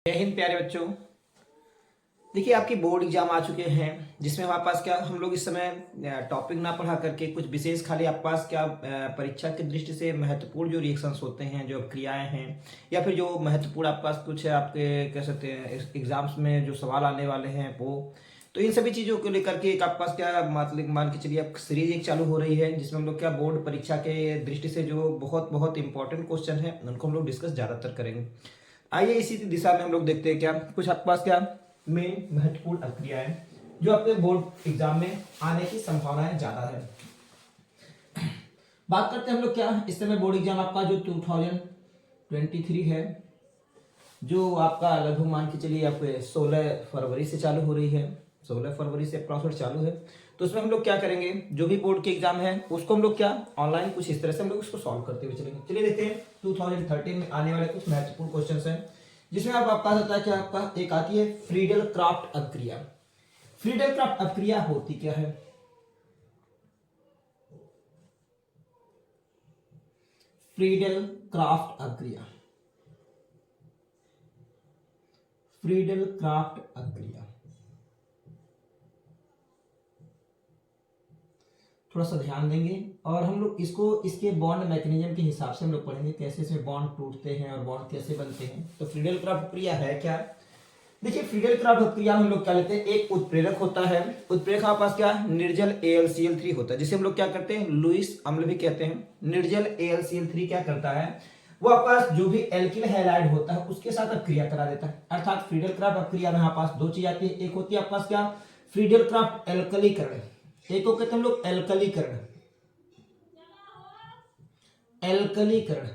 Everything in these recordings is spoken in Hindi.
जय हिंद प्यारे बच्चों। देखिए आपकी बोर्ड एग्जाम आ चुके हैं जिसमें हमारे पास क्या हम लोग इस समय टॉपिक ना पढ़ा करके कुछ विशेष खाली आपके पास क्या परीक्षा की दृष्टि से महत्वपूर्ण जो रिएक्शंस होते हैं, जो क्रियाएं हैं या फिर जो महत्वपूर्ण आपके पास कुछ आपके कह सकते हैं एग्जाम्स में जो सवाल आने वाले हैं वो, तो इन सभी चीज़ों को लेकर के एक आपके पास क्या मतलब मान के चलिए आप सीरीज एक चालू हो रही है जिसमें हम लोग क्या बोर्ड परीक्षा के दृष्टि से जो बहुत बहुत इंपॉर्टेंट क्वेश्चन है उनको हम लोग डिस्कस ज़्यादातर करेंगे। आइए इसी दिशा में हम लोग देखते हैं क्या कुछ आपके पास क्या में महत्वपूर्ण प्रक्रियाएं जो अपने बोर्ड एग्जाम में आने की संभावनाएं ज्यादा है। बात करते हैं हम लोग क्या इस समय बोर्ड एग्जाम आपका जो 2023 है, जो आपका लगभग मान के चलिए आपके 16 फरवरी से चालू हो रही है, 16 फरवरी से अप्रॉक्सिमेट चालू है। तो उसमें हम लोग क्या करेंगे, जो भी बोर्ड के एग्जाम है उसको हम लोग क्या ऑनलाइन कुछ इस तरह से हम लोग उसको सॉल्व करते हुए चलेंगे। चलिए देखते हैं 2013 में आने वाले कुछ महत्वपूर्ण क्वेश्चंस हैं जिसमें आपका होता है कि आपका एक आती है फ्रीडल क्राफ्ट अभिक्रिया। फ्रीडल क्राफ्ट अभिक्रिया होती क्या है? फ्रीडल क्राफ्ट अभिक्रिया, फ्रीडल क्राफ्ट अभिक्रिया थोड़ा सा ध्यान देंगे और हम लोग इसको इसके बॉन्ड मैकेनिज्म के हिसाब से हम लोग पढ़ेंगे कैसे इसमें बॉन्ड टूटते हैं और बॉन्ड कैसे बनते हैं। तो फ्रीडल क्राफ्ट प्रक्रिया है क्या? देखिए फ्रीडल क्राफ्ट प्रक्रिया में हम लोग क्या लेते हैं, एक उत्प्रेरक होता है, उत्प्रेरक हमारे पास क्या निर्जल AlCl3 होता है जिसे हम लोग क्या करते हैं लुईस अम्ल भी कहते हैं। निर्जल AlCl3 क्या करता है, वो आपके पास जो भी एल्किल हैलाइड होता है उसके साथ अभिक्रिया करा देता है। अर्थात फ्रीडल क्राफ्ट अभिक्रिया में हमारे पास दो चीज आती है, एक होती है आपके पास क्या फ्रीडल क्राफ्ट एल्कलीकरण, एक को कहते हैं हम लोग एल्कलीकरण, एल्कलीकरण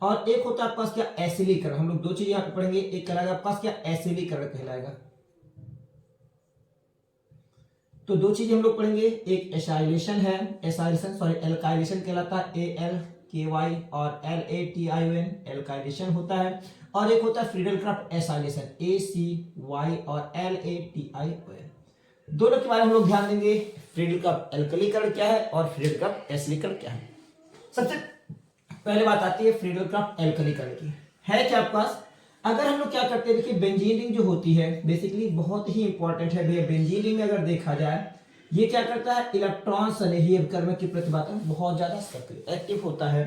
और एक होता है आपके पास क्या एसिलीकरण। हम लोग दो चीज यहां पे पढ़ेंगे, एक कहलाएगा आपके पास क्या एसिलीकरण कहलाएगा। तो दो चीजें हम लोग पढ़ेंगे, एक एसाइलेशन है, एसाइलेशन सॉरी एल्काइलेशन कहलाता है ALKY और LATION एल्काइलेशन होता है, और एक होता है फ्रीडल क्राफ्ट एसाइलेशन ACY और LATION। दोनों के बारे में हम लोग ध्यान देंगे, फ्रीडल क्राफ्ट एल्कलीकरण क्या है और फ्रीडल क्राफ्ट एसिलीकरण क्या है। सबसे पहले बात आती है फ्रीडल क्राफ्ट एल्कलीकरण की, है क्या आपके पास। अगर हम लोग क्या करते हैं, देखिए बेंजीन रिंग जो होती है बेसिकली बहुत ही इंपॉर्टेंट है भैया। बेंजीन रिंग में अगर देखा जाए ये क्या करता है, इलेक्ट्रॉन स्नेही अभिकर्मक की प्रतिबाधा बहुत ज्यादा सक्रिय एक्टिव होता है।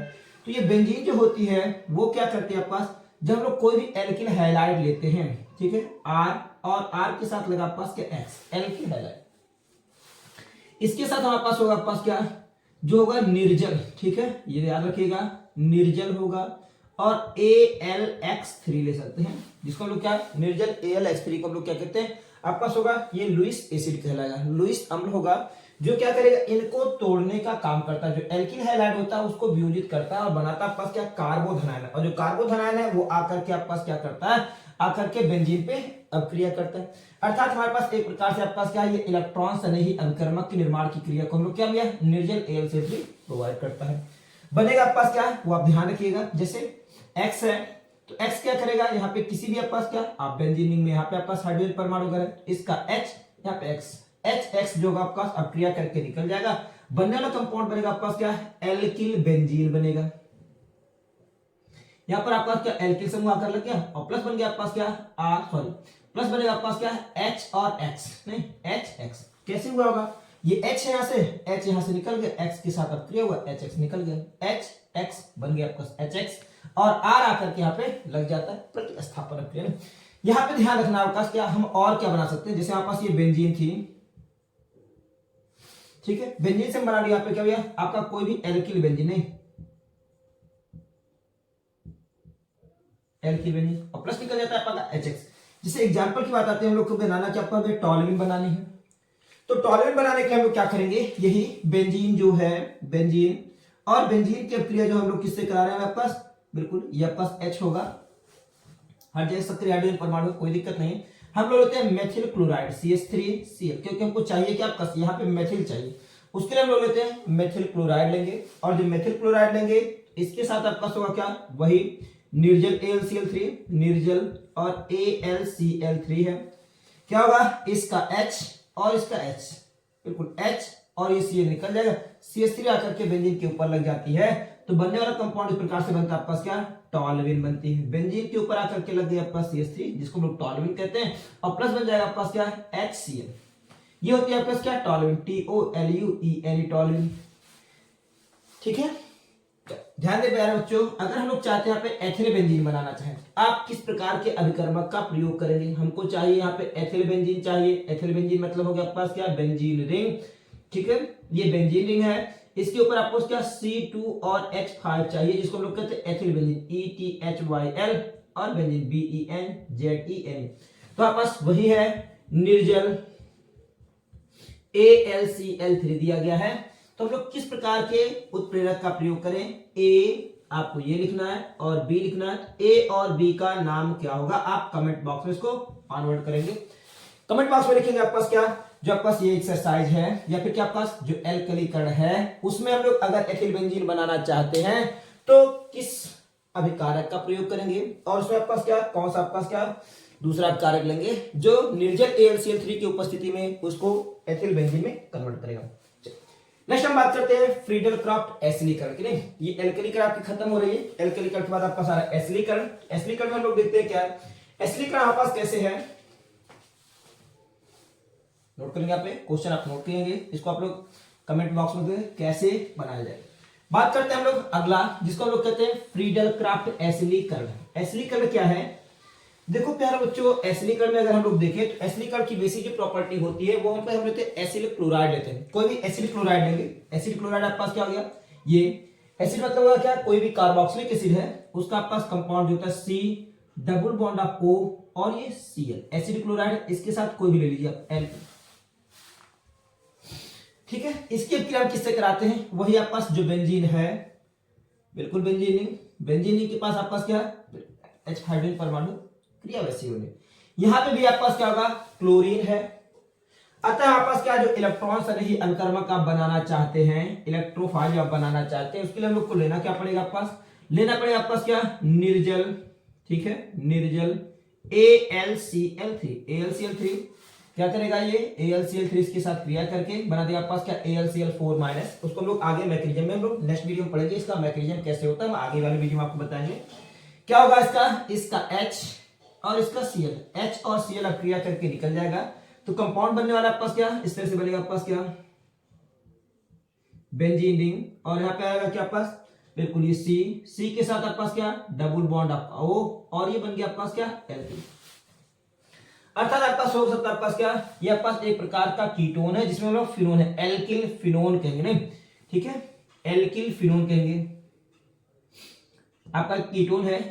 तो ये बेंजीन जो होती है वो क्या करती है आपके पास, जब हम लोग कोई भी एल्किल हैलाइड लेते हैं, ठीक है R और R के साथ लगा आपके पास क्या X एल्किल हैलाइड, इसके साथ हमारे पास होगा आपके पास क्या जो होगा निर्जल, ठीक है ये याद रखिएगा निर्जल होगा, और AlX3 ले सकते हैं जिसको हम लोग क्या निर्जल AlX3 को हम लोग क्या कहते हैं आपके पास होगा ये लुईस एसिड कहलाएगा, लुईस अम्ल होगा जो क्या करेगा इनको तोड़ने का काम करता है। जो एल्किल हैलाइड होता है उसको वियोजित करता है और बनाता है आपके पास क्या कार्बोधनायन, और जो कार्बोधनायन है वो आकर के आपके पास क्या करता है, आकर के बेंजीन पे अभिक्रिया करता है। अर्थात हमारे पास एक प्रकार से आपके पास क्या ये इलेक्ट्रॉन स्नेही अभिकर्मक के निर्माण की क्रिया को हम लोग क्या लिया निर्जल AlCl3 प्रोवाइड करता है। बनेगा आपके पास क्या वो आप ध्यान रखिएगा, जैसे X है तो X क्या करेगा यहाँ पे किसी भी आपके पास क्या आप बेंजीन रिंग में यहाँ पे आपके पास हाइड्रोजन परमाणु अगर है इसका H यहाँ पे X जो आपके पास अभिक्रिया करके निकल जाएगा, बनने वाला कंपाउंड बनेगा आपके पास क्या एल्किल बेंजीन बनेगा। यहाँ पर आपके पास क्या एल्किल समूह आकर लग गया और प्लस बन गया आपके पास क्या प्लस बनेगा आपके पास क्या H और X नहीं HX। कैसे हुआ होगा, ये H यहाँ से H यहाँ से निकल गया, X के साथ अभिक्रिया हुआ HX निकल गया, HX बन गया आपका HX और R आकर के यहाँ पे लग जाता है प्रतिस्थापन अभिक्रिया। यहाँ पे ध्यान रखना आपका क्या हम और क्या बना सकते हैं, जैसे हमारे पास ये बेंजीन थी, ठीक है बेंजीन से बना लिया, यहाँ पे क्या हुआ आपका कोई भी एल्किल बेंजीन नहीं एल्किल बेंजीन और प्लस निकल जाता है आपका HX। जैसे एग्जांपल की बात आती है हम लोग को बनाना क्या आपका टॉल्यूइन बनानी है, तो टॉल्यूइन बनाने के हम लोग क्या करेंगे, यही बेंजीन जो है बेंजीन और बेंजीन की अभिक्रिया जो हम लोग किससे करा रहे हैं आपके पास बिल्कुल ये आपके पास H होगा, हर जगह सक्रिय हाइड्रोजन परमाणु कोई दिक्कत नहीं। हम लोग लेते हैं मेथिल क्लोराइड CH3Cl क्योंकि हमको चाहिए क्या आपका यहाँ पे मेथिल चाहिए, उसके लिए हम लोग लेते हैं मेथिल क्लोराइड लेंगे, और जो मेथिल क्लोराइड लेंगे इसके साथ आपका होगा क्या वही निर्जल AlCl3 निर्जल और AlCl3 है, क्या होगा इसका H और इसका H बिल्कुल H और ये Cl निकल जाएगा, CH3 आकर के बेंजीन के ऊपर लग जाती है तो बनने वाला कंपाउंड इस प्रकार से बनता है आपके पास क्या, टॉल्यूइन बनती है। बेंजीन के ऊपर आकर के लग गई आपके पास CH3 जिसको हम लोग टॉल्यूइन कहते हैं, और प्लस बन जाएगा आपके पास क्या, HCl। ये होती है आपके पास क्या, टॉल्यूइन, TOLUEN, टॉल्यूइन। ठीक है, ध्यान दे प्यारे बच्चों, अगर हम लोग चाहते हैं यहाँ पे एथिल बेंजीन बनाना चाहें, आप किस प्रकार के अभिकर्मक का प्रयोग करेंगे? हमको चाहिए यहाँ पे एथिल बेंजीन चाहिए। एथिल बेंजीन मतलब हो गया आपके पास क्या, बेंजीन रिंग। ठीक है, ये बेंजीन रिंग है, इसके ऊपर आपको क्या C2 और H5 चाहिए, जिसको हम लोग कहते हैं एथिल बेंजीन, ETHYL, और बेंजीन BENZEN। तो आपके पास वही है निर्जल AlCl3 दिया गया है। तो हम लोग किस प्रकार के उत्प्रेरक का प्रयोग करें? ए आपको ये लिखना है और बी लिखना है। ए और बी का नाम क्या होगा, आप कमेंट बॉक्स में इसको कॉन्वर्ट करेंगे। कमेंट बॉक्स में लिखेंगे आपके पास क्या, जो आपके पास ये एक्सरसाइज है या फिर क्या आपके पास जो एल्कलीकरण है, उसमें हम लोग अगर एथिल बेंजीन बनाना चाहते हैं तो किस अभिकारक का प्रयोग करेंगे, और उसमें आपके पास क्या, कौन सा आपके पास क्या दूसरा अभिकारक लेंगे जो निर्जल AlCl3 की उपस्थिति में उसको एथिल बेंजीन में कन्वर्ट करेगा। नेक्स्ट हम बात करते हैं फ्रीडल क्राफ्ट एसिलीकरण की। नहीं, ये एल्कलीकरण आपकी खत्म हो रही है, एल्कलीकरण के बाद आपका सारा एसिलीकरण। एसिलीकरण में हम लोग देखते हैं क्या, एसिलीकरण हमारे पास कैसे है, नोट करेंगे आप, क्वेश्चन आप नोट करेंगे, इसको आप लोग कमेंट बॉक्स में कैसे बनाया जाए। बात करते हैं हम लोग अगला, जिसको हम लोग कहते हैं फ्रीडल क्राफ्ट एसिलीकरण। एसिलीकरण क्या है, देखो प्यारे बच्चों, एसिलीकरण में अगर हम लोग देखें तो एसिलीकरण की बेसिक जो प्रॉपर्टी होती है वो हम लेते हैं एसिल क्लोराइड लेते हैं। कोई भी एसिल क्लोराइड लेंगे, एसिल क्लोराइड आपके पास क्या हो गया, ये एसिड मतलब होगा क्या, कोई भी कार्बोक्सिलिक एसिड है उसका आपके पास कंपाउंड जो होता है C double bond of O और ये Cl, एसिड क्लोराइड, इसके साथ कोई भी ले लीजिए आप L। ठीक है, इसकी अब क्रिया किससे कराते हैं, वही आपके पास जो बेंजीन है, बिल्कुल बेंजीन के पास आपके पास क्या, H हाइड्रोजन परमाणु क्रिया वैसी होगी। यहां पे भी आपके पास क्या होगा, क्लोरीन है। अतः आपके पास क्या, जो इलेक्ट्रॉन सही अभिकर्मक आप बनाना चाहते हैं, इलेक्ट्रोफाइल आप बनाना चाहते हैं, उसके लिए हम लोग को लेना क्या पड़ेगा, आपके पास लेना पड़ेगा आपके पास क्या, निर्जल। ठीक है, निर्जल AlCl3। AlCl3 क्या करेगा, ये AlCl3 इसके साथ क्रिया करके बना देगा आपके पास क्या, AlCl4-। उसको हम लोग आगे मैकेनिज्म में हम लोग नेक्स्ट वीडियो में पढ़ेंगे, इसका मैकेनिज्म कैसे होता है हम आगे वाले वीडियो में आपको बताएंगे। क्या होगा इसका H और इसका Cl, H और Cl अब क्रिया करके निकल जाएगा, तो कंपाउंड बनने वाला आपके पास क्या, इस तरह से बनेगा आपके पास क्या, बेंजीन रिंग, और यहाँ पे आएगा क्या आपके पास, बिल्कुल ये C के साथ आपके पास क्या, डबल बॉन्ड आपका O, और ये बन गया आपके पास क्या, L3। अर्थात आपका हो सकता है आपके पास क्या, ये आपके पास एक प्रकार का कीटोन है जिसमें हम लोग फिनोन है, एल्किल फिनोन कहेंगे। नहीं, ठीक है, एल्किल फिनोन कहेंगे, आपका कीटोन है,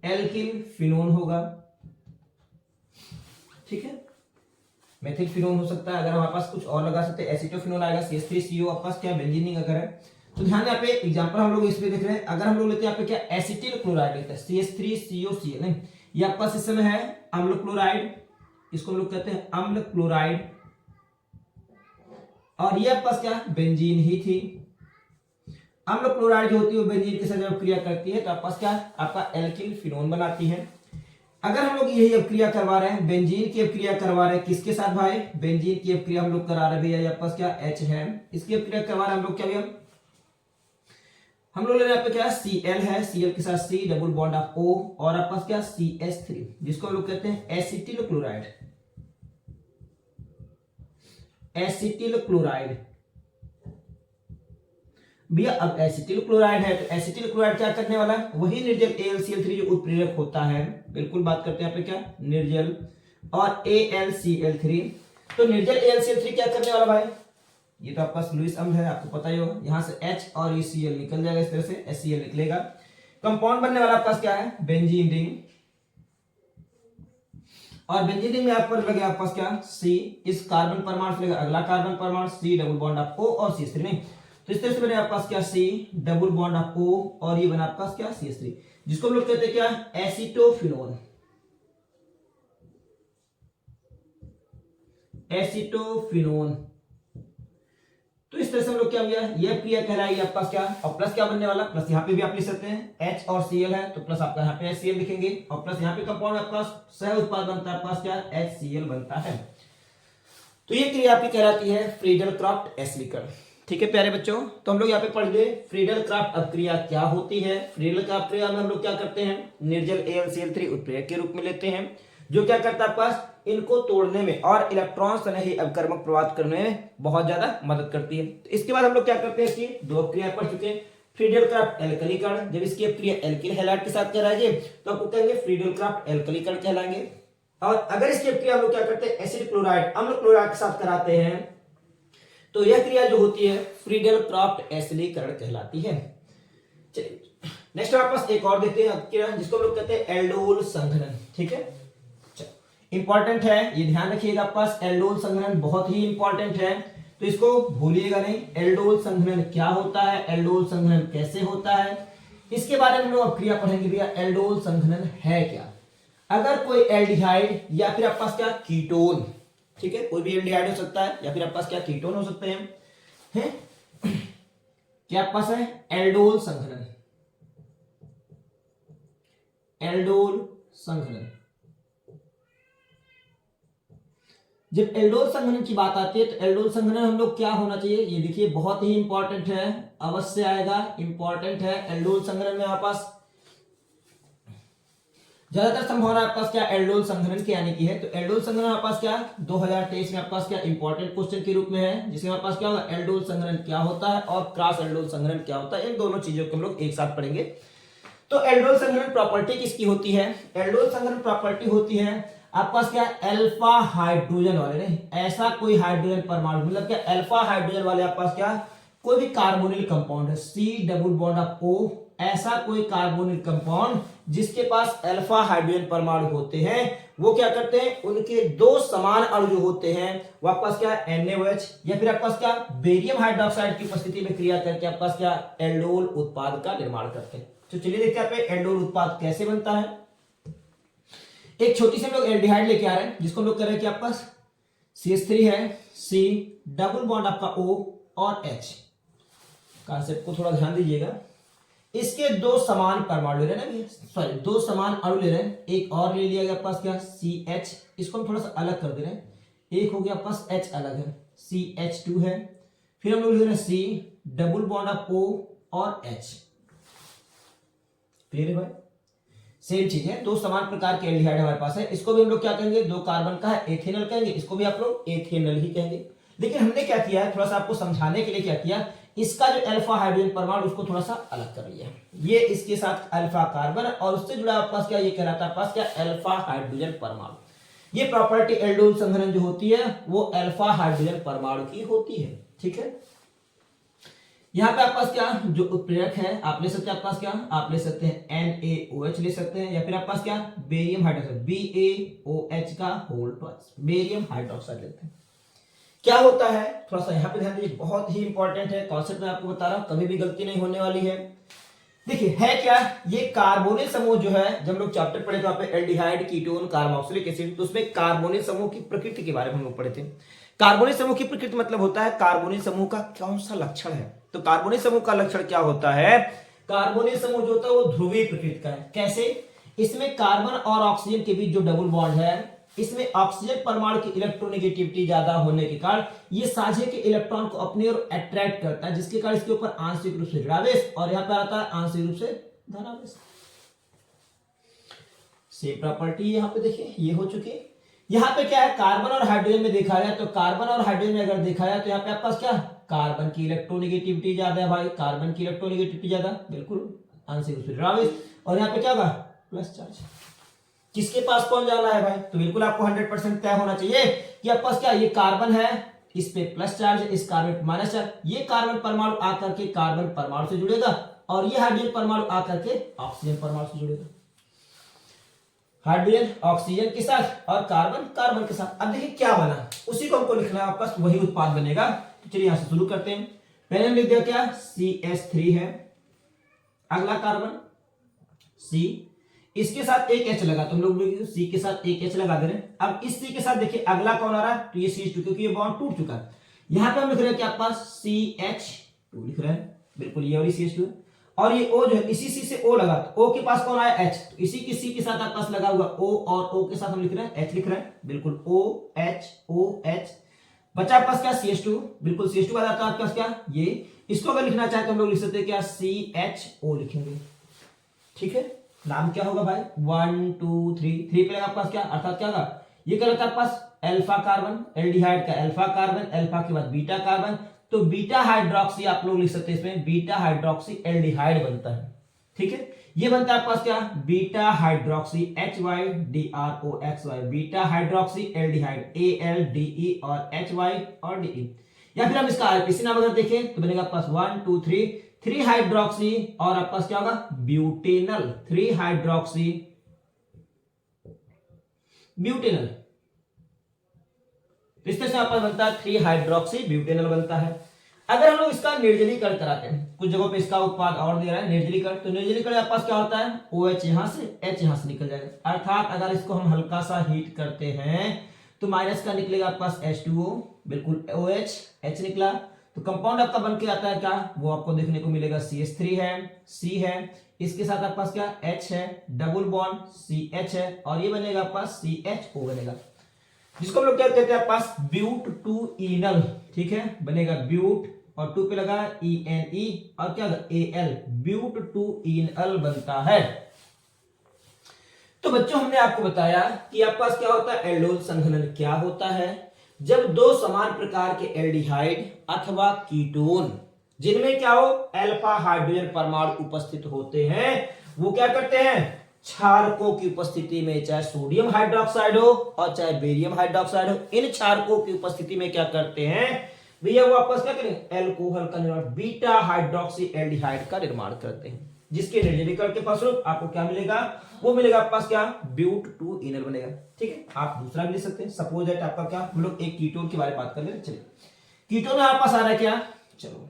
एल्किल फिनोन होगा। ठीक है, मेथिल फिनोन हो सकता है, अगर हमारे पास कुछ और लगा सकते हैं, एसिटोफिनोन आएगा, CH3CO आपके पास क्या, बेंजीन अगर है तो ध्यान दें, यहाँ पे एग्जांपल हम लोग इसमें देख रहे हैं। अगर हम लोग लेते हैं यहाँ पे क्या, एसिटिल क्लोराइड लेते हैं, CH3COCl। नहीं, ये आपके पास इस समय है अम्ल क्लोराइड, इसको हम लोग कहते हैं अम्ल क्लोराइड, और ये आपके पास क्या, बेंजीन ही थी। अम्ल क्लोराइड जो होती है वो बेंजीन के साथ जब क्रिया करती है तो आपके पास क्या, आपका एल्किल फिनोन बनाती है। अगर हम लोग यही अभिक्रिया करवा रहे हैं, बेंजीन की अभिक्रिया करवा रहे हैं, किसके साथ भाई, बेंजीन की अभिक्रिया हम लोग करा रहे हैं, आपके पास क्या, H है, इसकी अभिक्रिया करवा रहे हैं हम लोग, क्या भैया हम लोग ले रहे हैं पे क्या, Cl है, Cl के साथ C double bond of O, और आपके पास क्या, CH3, जिसको हम लोग कहते हैं एसिटिल क्लोराइड। एसिटिल क्लोराइड भैया, अब एसिटिल क्लोराइड है तो एसिटिल क्लोराइड क्या करने वाला है, वही निर्जल AlCl3 जो उत्प्रेरक होता है, बिल्कुल बात करते हैं यहाँ पे क्या, निर्जल और AlCl3। तो निर्जल AlCl3 क्या करने वाला भाई, ये तो आपका लुईस अम्ल है, आपको पता ही होगा, यहां से H और ये Cl निकल जाएगा, इस तरह से HCl निकलेगा। कंपाउंड बनने वाला आपके पास क्या है, बेंजीन रिंग, और बेंजीन रिंग में आप पर लगेगा आपके पास क्या, C, इस कार्बन परमाणु से लगेगा अगला कार्बन परमाणु C double bond of O और CH3। नहीं, तो इस तरह से बनेगा आपके पास क्या, C double bond of O, और ये बना आपके पास क्या, CH3, जिसको हम लोग कहते हैं क्या, एसिटोफिनोन। एसिटोफिनोन, तो इस तरह से हम लोग क्या हो गया, ये क्रिया कहलाएगी आपके पास क्या, और प्लस क्या बनने वाला, प्लस यहाँ पे भी आप लिख सकते हैं, H और Cl है तो प्लस आपका यहाँ पे HCl लिखेंगे, और प्लस यहाँ पे कंपाउंड आपके पास सह उत्पाद बनता है, आपके पास क्या, HCl बनता है। तो ये क्रिया आपकी कहलाती है फ्रीडल क्राफ्ट एसिलीकरण। ठीक है प्यारे बच्चों, तो हम लोग यहाँ पे पढ़ गए फ्रीडल क्राफ्ट अपक्रिया क्या होती है। फ्रीडल क्राफ्ट अपक्रिया में हम लोग क्या करते हैं, निर्जल AlCl3 उत्प्रेरक के रूप में लेते हैं, जो क्या करता है पास इनको तोड़ने में और इलेक्ट्रॉन से नहीं अभिकर्मक प्रवाह करने में बहुत ज्यादा मदद करती है। तो इसके बाद हम लोग क्या करते हैं, इसकी दो अपक्रिया पढ़ चुके हैं। फ्रीडल क्राफ्ट एल्कलीकरण, जब इसकी अपक्रिया एल्किल हैलाइड के साथ कराएंगे तो आपको कहेंगे फ्रीडल क्राफ्ट एल्कलीकरण कहलाएंगे। और अगर इसकी अपक्रिया हम लोग क्या करते हैं, एसिड क्लोराइड अम्ल क्लोराइड के साथ कराते हैं तो यह क्रिया जो होती है फ्रीडल क्राफ्ट एसिडीकरण कहलाती है। चलिए नेक्स्ट हमारे पास एक और देखते हैं क्रिया जिसको हम लोग कहते हैं एल्डोल संघनन। ठीक है, इंपॉर्टेंट है, ये ध्यान रखिएगा, आपके पास एल्डोल संघनन बहुत ही इंपॉर्टेंट है, तो इसको भूलिएगा नहीं। एल्डोल संघनन क्या होता है, एल्डोल संघनन कैसे होता है, इसके बारे में हम लोग क्रिया पढ़ेंगे। भैया एल्डोल संघनन है क्या, अगर कोई एल्डिहाइड या फिर आपके पास क्या कीटोन, ठीक है, कोई भी एल्डिहाइड हो सकता है या फिर आपके पास क्या कीटोन हो सकते हैं क्या आपके पास है एल्डोल संघनन। एल्डोल संघनन, जब एल्डोल संघनन की बात आती है तो एल्डोल संघनन हम लोग क्या होना चाहिए, ये देखिए बहुत ही इंपॉर्टेंट है, अवश्य आएगा, इंपॉर्टेंट है। एल्डोल संघनन में हमारे पास ज्यादातर संभावना आपके पास क्या एल्डोल संघनन के आने की है, तो एल्डोल संघनन हमारे पास क्या 2023 में आपके पास क्या इंपॉर्टेंट क्वेश्चन के रूप में है, जिसमें हमारे पास क्या होगा एल्डोल संघनन क्या होता है और क्रॉस एल्डोल संघनन क्या होता है, इन दोनों चीजों को हम लोग एक साथ पढ़ेंगे। तो एल्डोल संघनन प्रॉपर्टी किसकी होती है, एल्डोल संघनन प्रॉपर्टी होती है आपके पास क्या अल्फा हाइड्रोजन वाले, नहीं ऐसा कोई हाइड्रोजन परमाणु, मतलब क्या अल्फा हाइड्रोजन वाले आपके पास क्या कोई भी कार्बोनिल कंपाउंड है, C double bond of O, ऐसा कोई कार्बोनिल कंपाउंड जिसके पास अल्फा हाइड्रोजन परमाणु होते हैं, वो क्या करते हैं, उनके दो समान अणु जो होते हैं वो आपके पास क्या NaOH या फिर आपके पास क्या बेरियम हाइड्रोक्साइड की उपस्थिति में क्रिया करके आपके पास क्या एल्डोल उत्पाद का निर्माण करते हैं। तो चलिए देखते हैं एल्डोल उत्पाद कैसे बनता है। एक छोटी सी हम लोग एल्डिहाइड लेके आ रहे हैं जिसको हम लोग कर रहे हैं कि आपके पास CH3 है, C डबल बॉन्ड आपका O और H, कॉन्सेप्ट को थोड़ा ध्यान दीजिएगा। इसके दो समान परमाणु ले रहे हैं ना, सॉरी दो समान अणु ले रहे हैं, एक और ले लिया गया आपके पास क्या CH, इसको हम थोड़ा सा अलग कर दे रहे हैं, एक हो गया आपके पास H अलग है, CH2 है, फिर हम लोग ले रहे हैं C double bond of O और H। क्लियर है भाई, सेम चीज है, दो समान प्रकार के एल्डिहाइड हमारे पास है, इसको भी हम लोग क्या कहेंगे, दो कार्बन का है एथेनल कहेंगे, इसको भी आप लोग एथेनल ही कहेंगे। लेकिन हमने क्या किया है, थोड़ा सा आपको समझाने के लिए क्या किया, इसका जो अल्फा हाइड्रोजन परमाणु उसको थोड़ा सा अलग कर लिया, ये इसके साथ अल्फा कार्बन और उससे जुड़ा आपके पास क्या ये कहलाता है पास क्या अल्फा हाइड्रोजन परमाणु। ये प्रॉपर्टी एल्डोल संघनन जो होती है वो अल्फा हाइड्रोजन परमाणु की होती है। ठीक है, यहाँ पे आपके पास क्या जो उत्प्रेरक है आप ले सकते हैं, आपके पास क्या आप ले सकते हैं NaOH ले सकते हैं या फिर आपके पास क्या बेरियम हाइड्रोक्साइड BaOH का होल प्लस बेरियम हाइड्रोक्साइड लेते हैं। क्या होता है थोड़ा सा यहाँ पे ध्यान दीजिए, बहुत ही इंपॉर्टेंट है कॉन्सेप्ट, मैं आपको बता रहा हूं, कभी भी गलती नहीं होने वाली है। देखिए है क्या, ये कार्बोनिल समूह जो है, जब हम लोग चैप्टर पढ़े तो एल्डिहाइड कीटोन कार्बोक्सिलिक एसिड, तो उसमें कार्बोनिल समूह की प्रकृति के बारे में हम लोग पढ़े थे। कार्बोनिल समूह की प्रकृति मतलब होता है कार्बोनिल समूह का कौन सा लक्षण है, तो कार्बोनिल समूह का लक्षण क्या होता है, कार्बोनिल समूह जो होता है वो ध्रुवीय प्रकृति का है। कैसे, इसमें कार्बन और ऑक्सीजन के बीच जो डबल बॉन्ड है, इसमें ऑक्सीजन परमाणु की इलेक्ट्रोनेगेटिविटी ज्यादा होने के कारण ये साझे के इलेक्ट्रॉन को अपनी ओर अट्रैक्ट करता है, जिसके कारण इसके ऊपर आंशिक रूप से ऋणावेश और यहाँ पे आता है आंशिक रूप से धनावेश। सेम प्रॉपर्टी यहाँ पे देखिए ये हो चुकी है। यहाँ पे क्या है, कार्बन और हाइड्रोजन में देखा गया तो कार्बन और हाइड्रोजन में अगर देखा जाए तो यहाँ पे आपके पास क्या कार्बन की इलेक्ट्रोनेगेटिविटी ज्यादा है भाई, कार्बन की इलेक्ट्रोनेगेटिविटी ज्यादा, बिल्कुल आंशिक रूप से ऋणावेश, और यहाँ पे क्या होगा प्लस चार्ज। किसके पास कौन जाना है भाई, तो बिल्कुल आपको 100% तय होना चाहिए कि आपके पास क्या ये कार्बन है, इस पे प्लस चार्ज है, इस कार्बन पे माइनस चार्ज, ये कार्बन परमाणु आकर के कार्बन परमाणु से जुड़ेगा और ये हाइड्रोजन परमाणु आकर के ऑक्सीजन परमाणु से जुड़ेगा। हाइड्रोजन ऑक्सीजन के साथ और कार्बन कार्बन के साथ। अब देखिए क्या बना, उसी को हमको लिखना है, आपके पास वही उत्पाद बनेगा। तो चलिए यहां से शुरू करते हैं। पहले हम लिख दिया क्या CH3 है, अगला कार्बन C, इसके साथ एक H लगा, तो हम लोग C के साथ एक H लगा दे रहे हैं। अब इस C के साथ देखिए अगला कौन आ रहा है, तो ये CH2, क्योंकि ये बॉन्ड टूट चुका है। यहां पे हम लिख रहे हैं कि आपके पास CH2 लिख रहे हैं, बिल्कुल ये वाली CH2 है, और ये O जो है इसी C से O लगा, तो O के पास कौन आया H, तो इसी की C के साथ आपके पास लगा हुआ O और O के साथ हम लिख रहे हैं H लिख रहे हैं, बिल्कुल OH OH बचा आपके पास क्या CH2, बिल्कुल CH2 आ जाता है आपके पास क्या ये, इसको अगर लिखना चाहे तो हम लोग लिख सकते हैं क्या CHO लिखेंगे, ठीक है। नाम क्या होगा भाई 1 2 3 3 पे लगा आपके पास क्या, अर्थात क्या होगा ये क्या लगता है आपके पास अल्फा कार्बन, एल्डिहाइड का अल्फा कार्बन, अल्फा के बाद बीटा कार्बन, तो बीटा हाइड्रोक्सी आप लोग लिख सकते हैं इसमें बीटा हाइड्रोक्सी एल्डिहाइड बनता है, ठीक है। ये बनता है आपके पास क्या beta hydroxy HYDROXY, beta hydroxy aldehyde ALDE और HY और DE। या फिर हम इसका आरपीसी नाम अगर देखें तो बनेगा आपके पास 1 2 3 हाइड्रोक्सी और आपके पास क्या होगा ब्यूटेनल, 3 हाइड्रोक्सी ब्यूटेनल, इस तरह से आपका बनता है 3 हाइड्रोक्सी ब्यूटेनल बनता है। अगर हम लोग इसका निर्जलीकरण कराते हैं, कुछ जगहों पे इसका उत्पाद और दे रहा है निर्जलीकरण, तो निर्जलीकरण आपके पास क्या होता है OH यहां से H यहां से निकल जाएगा, अर्थात अगर इसको हम हल्का सा हीट करते हैं तो माइनस का निकलेगा आपके पास H2O, बिल्कुल OH H निकला, तो कंपाउंड आपका बन के आता है क्या वो आपको देखने को मिलेगा CH3 है, C है, इसके साथ आपके पास क्या H है, डबल बॉन्ड CH है और ये बनेगा आपके पास CHO बनेगा, जिसको हम लोग क्या कहते हैं आपके पास ब्यूट टू इनल, ठीक है, बनेगा ब्यूट और 2 पे लगा ENE और क्या AL, ब्यूट टू इनल बनता है। तो बच्चों हमने आपको बताया कि आपके पास क्या होता है एल्डोल संघनन क्या होता है, जब दो समान प्रकार के एल्डिहाइड अथवा कीटोन जिनमें क्या हो अल्फा हाइड्रोजन परमाणु उपस्थित होते हैं वो क्या करते हैं क्षारकों की उपस्थिति में, चाहे सोडियम हाइड्रोक्साइड हो और चाहे बेरियम हाइड्रोक्साइड हो, इन क्षारकों की उपस्थिति में क्या करते हैं भैया वो आपस क्या करें एल्कोहल का निर्माण, बीटा हाइड्रोक्सी एल्डिहाइड का निर्माण करते हैं, जिसके निर्जलीकरण के फलस्वरूप आपको क्या मिलेगा वो मिलेगा आपके पास क्या ब्यूट टू इनल बनेगा, ठीक है। आप दूसरा भी ले सकते हैं, सपोज दैट आपका क्या हम लोग एक कीटोन के बारे में बात कर ले रहे, चलिए कीटोन हमारे पास आ रहा है क्या, चलो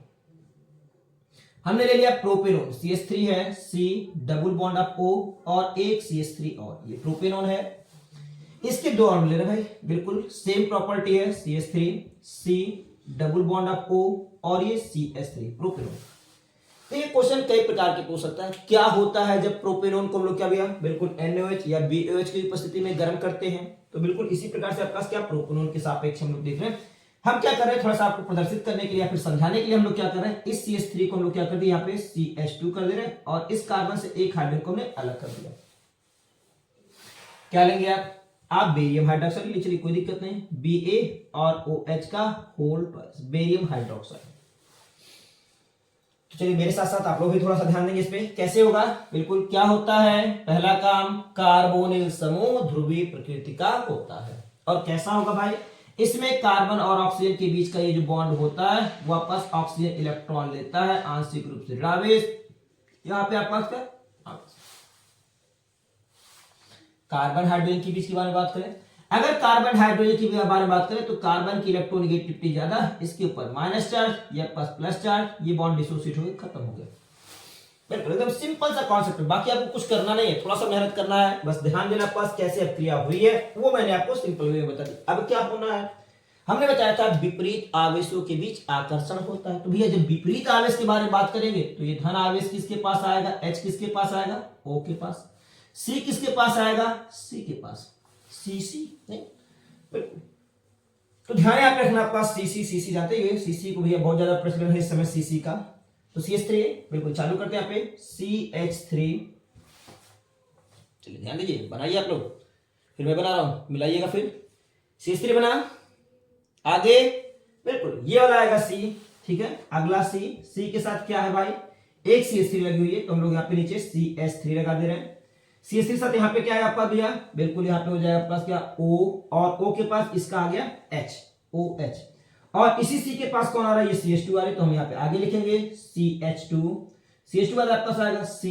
हमने ले लिया प्रोपेनोन, CH3 है, C double bond of O और एक CH3 और ये प्रोपेनोन है, इसके दो अणु ले रहे भाई, बिल्कुल सेम प्रॉपर्टी है CH3 C double bond of O और ये CH3 प्रोपेनोन। तो ये क्वेश्चन कई प्रकार के पूछ सकता है, क्या होता है जब प्रोपेनोन को हम लोग क्या भैया बिल्कुल NaOH या BaOH की उपस्थिति में गर्म करते हैं, तो बिल्कुल इसी प्रकार से आपका क्या प्रोपेनोन के सापेक्ष हम लोग देख रहे हैं। हम क्या कर रहे हैं थोड़ा सा आपको प्रदर्शित करने के लिए या फिर समझाने के लिए हम लोग क्या कर रहे हैं इस CH3 को हम लोग क्या कर दिए यहाँ पे CH2 कर दे रहे हैं और इस कार्बन से एक हाइड्रोजन को हमने अलग कर दिया। क्या लेंगे आप बेरियम हाइड्रोक्साइड ले चलिए, कोई दिक्कत नहीं, Ba और OH का होल ट्वाइस बेरियम हाइड्रोक्साइड। तो चलिए मेरे साथ साथ आप लोग भी थोड़ा सा ध्यान देंगे इस पे कैसे होगा, बिल्कुल क्या होता है पहला काम कार्बोनिल समूह ध्रुवीय प्रकृति का होता है, और कैसा होगा भाई इसमें कार्बन और ऑक्सीजन के बीच का ये जो बॉन्ड होता है वो आपस ऑक्सीजन इलेक्ट्रॉन लेता है आंशिक रूप से ऋणावेश, यहाँ पे आपस का कार्बन हाइड्रोजन के बीच के बारे में बात करें, अगर कार्बन हाइड्रोजन के बारे में बात करें तो कार्बन की इलेक्ट्रोनेगेटिविटी ज्यादा, इसके ऊपर माइनस चार्ज या प्लस चार्ज, ये बॉन्ड डिसोसिएट हो गया खत्म हो गया, बिल्कुल एकदम सिंपल सा कॉन्सेप्ट है, बाकी आपको कुछ करना नहीं है, थोड़ा सा मेहनत करना है, बस ध्यान देना आपके पास कैसे क्रिया हुई है वो मैंने आपको सिंपल वे में बता दी। अब क्या होना है हमने बताया था विपरीत आवेशों के बीच आकर्षण होता है, तो भैया जब विपरीत आवेश के बारे में बात करेंगे तो ये धन आवेश किसके पास आएगा H किसके पास आएगा O के पास, C किसके पास आएगा C के पास, CC नहीं बिल्कुल, तो ध्यान यहाँ पे रखना आपके पास CC जानते हैं CC को भैया बहुत ज्यादा प्रचलन है इस समय CC का, तो CH3 बिल्कुल चालू करते हैं यहाँ पे CH3, चलिए ध्यान दीजिए बनाइए आप लोग, फिर मैं बना रहा हूं मिलाइएगा, फिर CH3 बना आगे बिल्कुल ये वाला आएगा C, ठीक है, अगला C के साथ क्या है भाई एक CH3 लगी हुई है तो हम लोग यहाँ पे नीचे CH3 लगा दे रहे हैं, CH3 साथ यहाँ पे क्या है आपका भैया बिल्कुल यहाँ पे हो जाएगा आपके पास क्या O और O के पास इसका आ गया H OH, और इसी C के पास कौन आ रहा है ये CH2 आ रही है, तो हम यहाँ पे आगे लिखेंगे CH2 बाद आपके पास आएगा C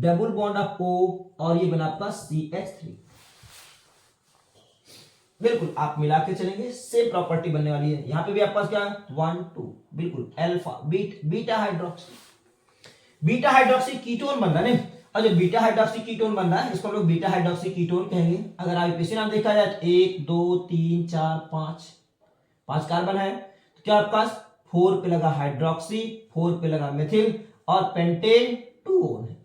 double bond of O और ये बना आपका CH3, बिल्कुल आप मिला के चलेंगे सेम प्रॉपर्टी बनने वाली है, यहाँ पे भी आपके पास क्या 1 2 बिल्कुल अल्फा बीटा हाइड्रोक्सी कीटोन बन रहा है, और जो बीटा हाइड्रोक्सी कीटोन बन रहा है इसको हम लोग बीटा हाइड्रोक्सी कीटोन कहेंगे। अगर आईपीसी नाम देखा जाए तो 1 2 3 4 5 कार्बन है, तो क्या आपके पास 4 पे लगा हाइड्रोक्सी 4 पे लगा मेथिल और पेंटेन 2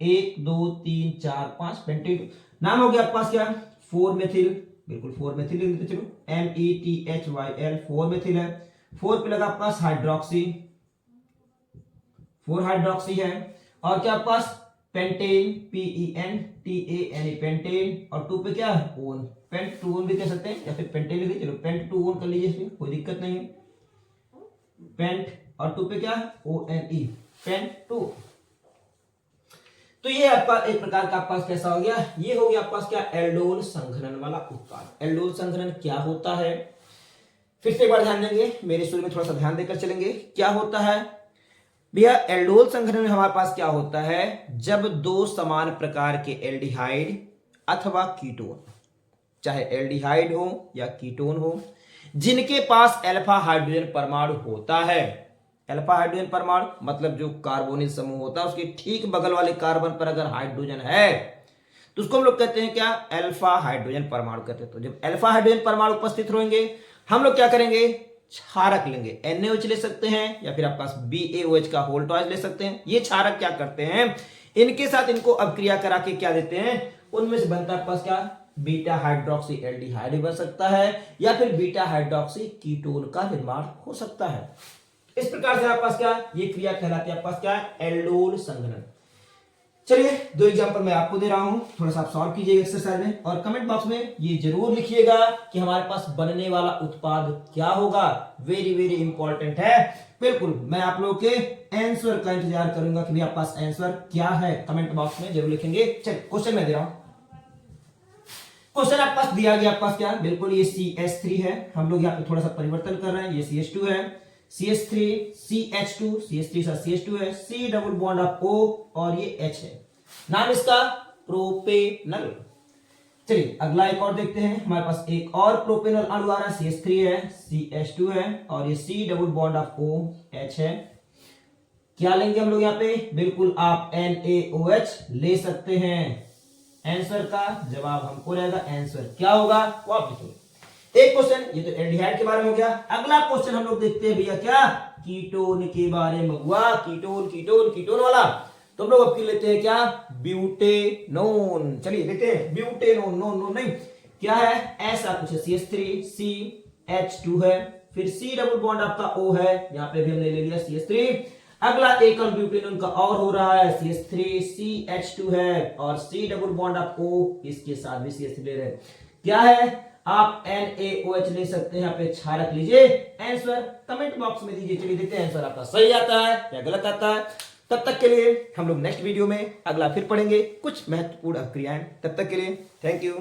1 2 3 4 5 पेंटेन नाम हो गया आपके पास क्या 4 मेथिल बिल्कुल 4 मेथिल लिख देते चलो, METHYL 4 मेथिल है। 4 पे लगा आपके पास हाइड्रोक्सी, 4 हाइड्रोक्सी है। और क्या आपके पास पेंटेन, PENTANE पेंटेन। और 2 पे क्या है ओन, पेंट टू ओन भी कह सकते हैं या फिर पेंटेन लिख लीजिए, चलो पेंट टू ओन कर लीजिए, इसमें कोई दिक्कत नहीं है। पेंट और 2 पे क्या है ONE, पेंट टू। तो ये आपका एक प्रकार का आपके पास कैसा हो गया, ये हो गया आपके पास क्या एल्डोल संघनन वाला उत्पाद। एल्डोल संघनन क्या होता है, फिर से एक बार ध्यान देंगे, मेरे शुरू में थोड़ा सा ध्यान देकर चलेंगे। क्या होता है भैया, एल्डोल संघनन में हमारे पास क्या होता है, जब दो समान प्रकार के एल्डिहाइड अथवा कीटोन, चाहे एल्डिहाइड हो या कीटोन हो, जिनके पास अल्फा हाइड्रोजन परमाणु होता है। अल्फा हाइड्रोजन परमाणु मतलब जो कार्बोनिल समूह होता है उसके ठीक बगल वाले कार्बन पर अगर हाइड्रोजन है तो उसको हम लोग कहते हैं क्या, अल्फा हाइड्रोजन परमाणु कहते हैं। तो जब अल्फा हाइड्रोजन परमाणु उपस्थित होंगे हम लोग क्या करेंगे, क्षारक लेंगे, NaOH ले सकते हैं या फिर आपके पास BaOH का होल टॉयज ले सकते हैं। ये क्षारक क्या करते हैं, इनके साथ इनको अपक्रिया करा के क्या देते हैं, उनमें से बनता है पास क्या बीटा हाइड्रोक्सी एल्डिहाइड बन सकता है या फिर बीटा हाइड्रोक्सी कीटोन का निर्माण हो सकता है। इस प्रकार से आपके पास क्या ये क्रिया कहलाती है आपके पास क्या एल्डोल संघनन। चलिए 2 एग्जांपल मैं आपको दे रहा हूं, थोड़ा सा आप सॉल्व कीजिएगा एक्सरसाइज में और कमेंट बॉक्स में ये जरूर लिखिएगा कि हमारे पास बनने वाला उत्पाद क्या होगा। वेरी वेरी इंपॉर्टेंट है। बिल्कुल मैं आप लोगों के आंसर का इंतजार करूंगा कि आपके पास आंसर क्या है, कमेंट बॉक्स में जरूर लिखेंगे। चलिए क्वेश्चन मैं दे रहा हूं, क्वेश्चन आपके पास दिया गया, आपके पास क्या बिल्कुल ये CH3 है, हम लोग यहाँ पे थोड़ा सा परिवर्तन कर रहे हैं, ये CH2 है, CH3 CH2, CH3 सा CH2 है, C double bond of O और ये H है, नाम इसका प्रोपेनल। चलिए अगला एक और देखते हैं, हमारे पास एक और प्रोपेनल अणु आ रहा है, CH3 है, CH2 है और ये C double bond of O H है। क्या लेंगे हम लोग यहाँ पे, बिल्कुल आप NaOH ले सकते हैं। आंसर का जवाब हमको रहेगा, आंसर क्या होगा वो आप लिखेंगे। एक क्वेश्चन ये तो एल्डिहाइड के बारे में हो गया। अगला क्वेश्चन हम लोग देखते हैं भैया क्या कीटोन के बारे में हुआ, कीटोन कीटोन कीटोन वाला। तो हम लोग अब लेते हैं क्या ब्यूटेनोन। चलिए देखते हैं ब्यूटेनोन, नो नो नहीं क्या है, ऐसा कुछ है, CH3 CH2 है, फिर C डबल बॉन्ड आपका O है, यहाँ पे भी हमने ले लिया CH3। अगला एकल ब्यूटेनोन का और हो रहा है, CH3 CH2 है और C डबल बॉन्ड आप O इसके साथ भी CH3 ले रहे हैं। क्या है, आप NaOH ले सकते हैं, यहाँ पे क्षारक लीजिए। आंसर कमेंट बॉक्स में दीजिए। चलिए देखते हैं आंसर आपका सही आता है या गलत आता है। तब तक के लिए हम लोग नेक्स्ट वीडियो में अगला फिर पढ़ेंगे कुछ महत्वपूर्ण अपक्रियाएं। तब तक के लिए थैंक यू।